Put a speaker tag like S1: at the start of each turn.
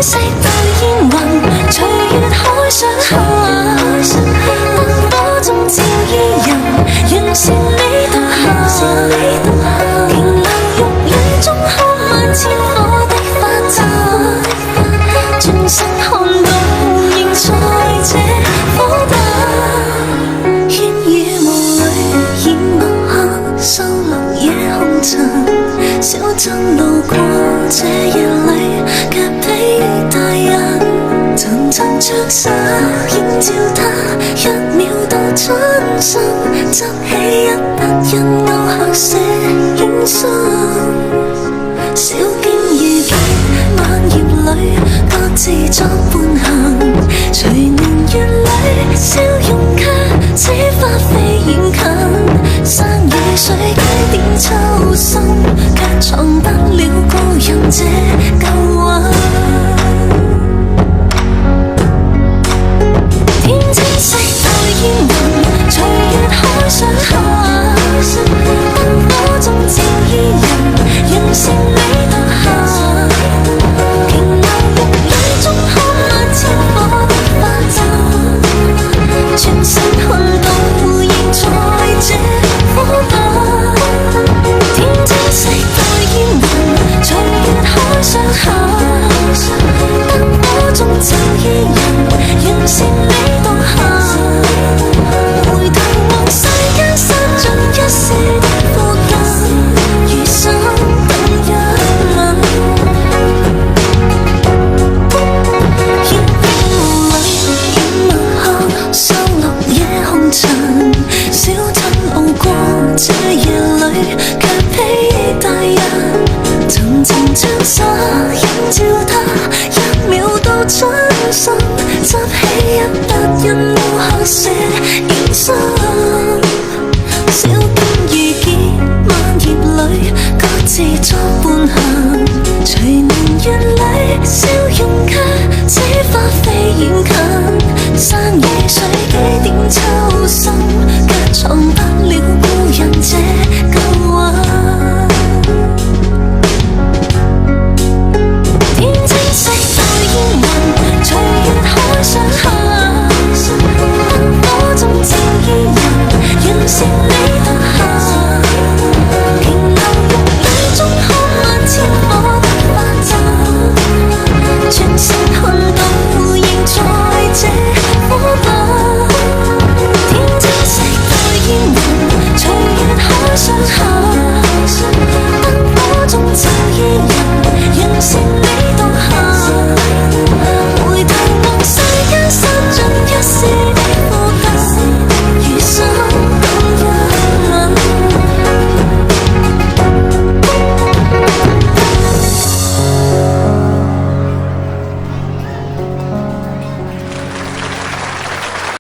S1: 色到煙雲，隨月海上下，燈火中照依人，讓善美獨行。瓊樓玉宇中看萬千火的發燦，轉身看到仍在這火把，煙雨霧裏掩墨客，收留夜紅塵，小鎮路過這夜裏，卻比大人層層着實映照他，一秒到春心，執起一筆印勾刻寫影心，小徑遇見晚葉裏，各自作伴行，隨年月裏笑容卻似花飛遠近，山與水幾點秋深，卻藏不了高人這舊韻。天青色到煙雲，隨月海上下，燈火中照依人，讓善美獨行。瓊樓玉宇中看萬千火的發燦，轉身看到仍在這火把。天青色到煙雲，隨月海上下，燈火中照依人，讓善美獨行。回頭望世間散盡一世的苦根，餘生等一吻。煙霧裏掩墨客，收留夜紅塵，小鎮路過這夜裏，卻比大人層層trang飾映照他，一秒到春心，執起一筆印勾刻寫影心，小徑遇見晚葉裏，各自作伴行，隨年月裏笑容卻似花飛遠近，山與水幾點秋